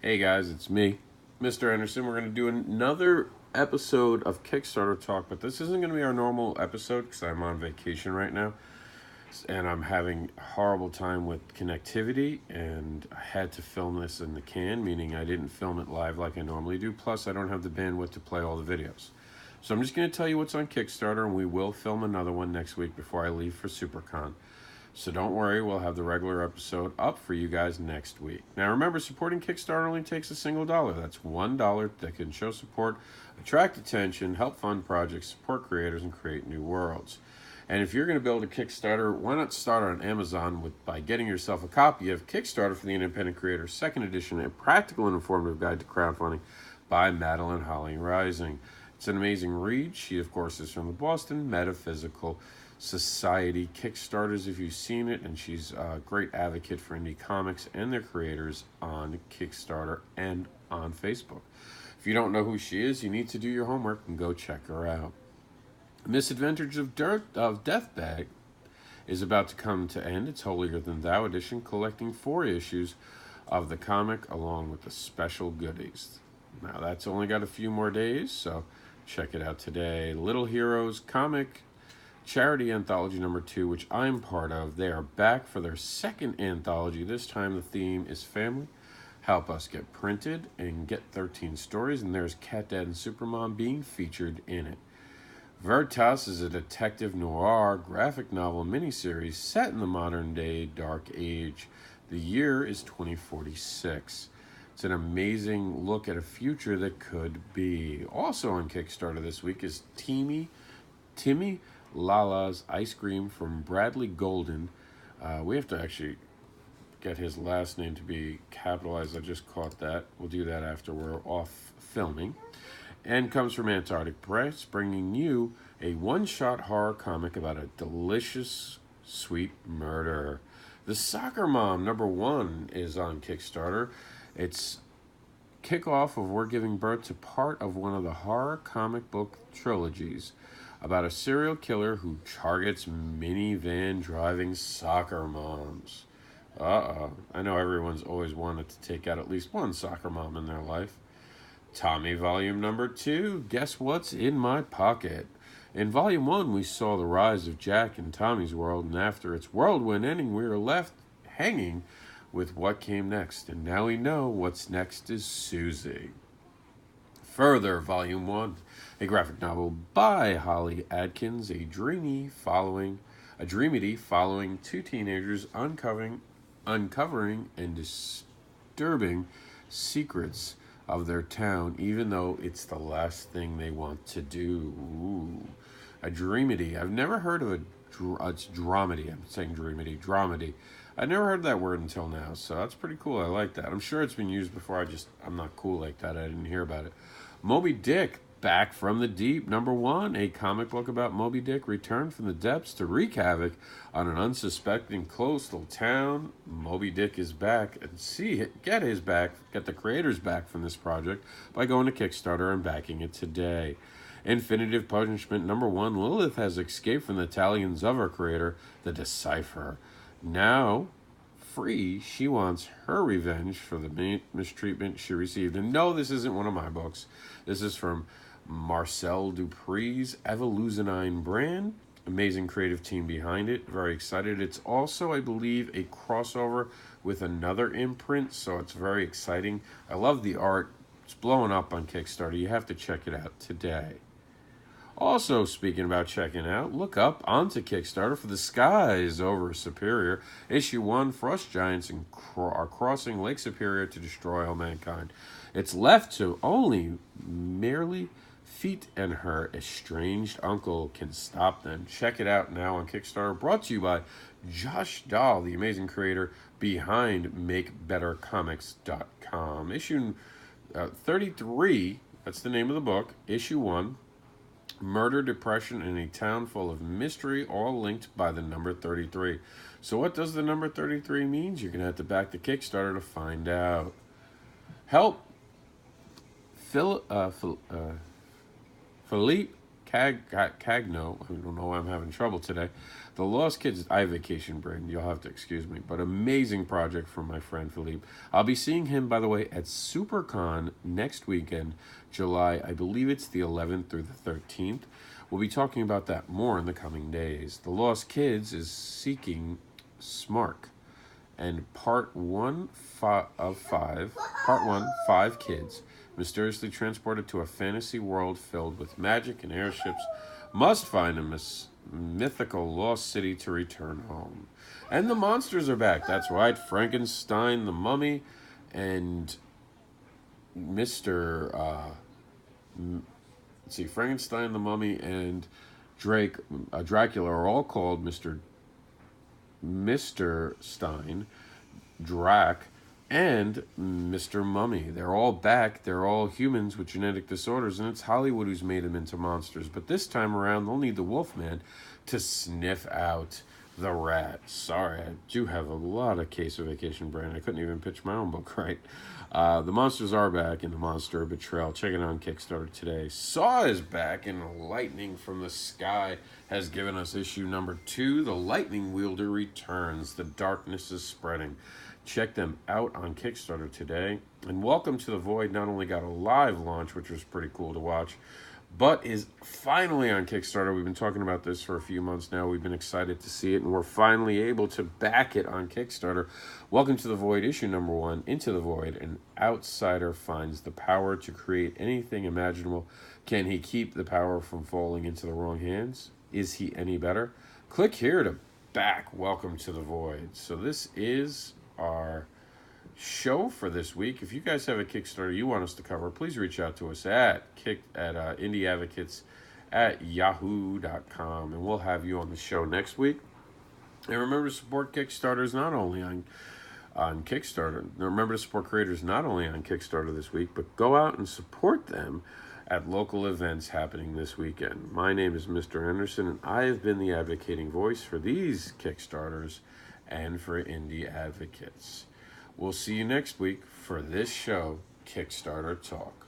Hey guys, it's me, Mr. Anderson. We're going to do another episode of Kickstarter Talk, but this isn't going to be our normal episode because I'm on vacation right now and I'm having a horrible time with connectivity, and I had to film this in the can, meaning I didn't film it live like I normally do. Plus, I don't have the bandwidth to play all the videos. So I'm just going to tell you what's on Kickstarter, and we will film another one next week before I leave for SuperCon. So don't worry, we'll have the regular episode up for you guys next week. Now remember, supporting Kickstarter only takes a single dollar. That's $1 that can show support, attract attention, help fund projects, support creators, and create new worlds. And if you're going to build a Kickstarter, why not start on Amazon by getting yourself a copy of Kickstarter for the Independent Creator, 2nd edition, a practical and informative guide to crowdfunding by Madeline Holly Rising. It's an amazing read. She, of course, is from the Boston Metaphysical Society. Kickstarters, if you've seen it, and she's a great advocate for indie comics and their creators on Kickstarter and on Facebook. If you don't know who she is, you need to do your homework and go check her out. Misadventures of Deathbag is about to come to end. It's Holier Than Thou edition, collecting 4 issues of the comic along with the special goodies. Now that's only got a few more days, so check it out today. Little Heroes comic charity anthology number 2, which I'm part of. They are back for their 2nd anthology. This time the theme is family. Help us get printed and get 13 stories, and there's Cat Dad and Supermom being featured in it. Veritas is a detective noir graphic novel miniseries set in the modern day dark age. The year is 2046. It's an amazing look at a future that could be. Also on Kickstarter this week is Timmy Lala's Ice Cream from Bradley Golden. We have to actually get his last name to be capitalized. I just caught that. We'll do that after we're off filming. And comes from Antarctic Press, bringing you a one-shot horror comic about a delicious, sweet murder. The Soccer Mom number 1 is on Kickstarter. It's kickoff of We're Giving Birth to part of one of the horror comic book trilogies about a serial killer who targets minivan driving soccer moms. I know everyone's always wanted to take out at least one soccer mom in their life. Tommy volume number 2, guess what's in my pocket? In volume 1, we saw the rise of Jack in Tommy's world, and after its whirlwind ending, we were left hanging with what came next, and now we know what's next is Susie. Further, volume 1, a graphic novel by Holly Adkins, a dreamedy following 2 teenagers uncovering and disturbing secrets of their town, even though it's the last thing they want to do. Ooh. A dreamedy. I've never heard of it's dramedy. I'm saying dramedy. I never heard that word until now, so that's pretty cool. I like that. I'm sure it's been used before. I'm not cool like that. I didn't hear about it. Moby Dick, Back from the Deep, number 1, a comic book about Moby Dick returned from the depths to wreak havoc on an unsuspecting coastal town. Moby Dick is back, and get the creators back from this project by going to Kickstarter and backing it today. Infinitive Punishment number 1, Lilith has escaped from the talons of her creator, the Decipher. Now free, she wants her revenge for the mistreatment she received. And no, this isn't one of my books. This is from Marcel Dupree's Evolutionine brand. Amazing creative team behind it. Very excited. It's also, I believe, a crossover with another imprint, so it's very exciting. I love the art. It's blowing up on Kickstarter. You have to check it out today. Also, speaking about checking out, look up onto Kickstarter for The Skies Over Superior. Issue 1, Frost Giants are crossing Lake Superior to destroy all mankind. It's left to only merely Feet and her estranged uncle can stop them. Check it out now on Kickstarter. Brought to you by Josh Dahl, the amazing creator behind MakeBetterComics.com. Issue 33, that's the name of the book. Issue 1, Murder, Depression, in a Town Full of Mystery, all linked by the number 33. So what does the number 33 mean? You're going to have to back the Kickstarter to find out. Help Philippe Cagno. I don't know why I'm having trouble today. The Lost Kids iVacation brand. You'll have to excuse me, but amazing project from my friend Philippe. I'll be seeing him, by the way, at SuperCon next weekend, July. I believe it's the 11th through the 13th. We'll be talking about that more in the coming days. The Lost Kids is seeking Smark, and part one, 5 kids mysteriously transported to a fantasy world filled with magic and airships must find a mythical lost city to return home. And the monsters are back. That's right, Frankenstein, the Mummy, and Frankenstein, the Mummy, and Dracula are all called Mr. Stein, Drac, and Mr. Mummy. They're all back. They're all humans with genetic disorders, and it's Hollywood who's made them into monsters. But this time around, they'll need the Wolfman to sniff out the rat. Sorry, I do have a lot of Case of Vacation brand. I couldn't even pitch my own book right. The monsters are back in the Monster of Betrayal. Check it out on Kickstarter today. Saw is back, and Lightning from the Sky has given us issue number 2. The Lightning Wielder returns. The darkness is spreading. Check them out on Kickstarter today. And Welcome to the Void not only got a live launch, which was pretty cool to watch, but is finally on Kickstarter. We've been talking about this for a few months now. We've been excited to see it, and we're finally able to back it on Kickstarter. Welcome to the Void, issue number 1, Into the Void. An outsider finds the power to create anything imaginable. Can he keep the power from falling into the wrong hands? Is he any better? Click here to back Welcome to the Void. So this is our show for this week. If you guys have a Kickstarter you want us to cover, please reach out to us at indieadvocates@yahoo.com, and we'll have you on the show next week. And remember to support Kickstarters not only on Kickstarter. Remember to support creators not only on Kickstarter this week, but go out and support them at local events happening this weekend. My name is Mr. Anderson, and I have been the advocating voice for these Kickstarters and for Indie Advocates. We'll see you next week for this show, Kickstarter Talk.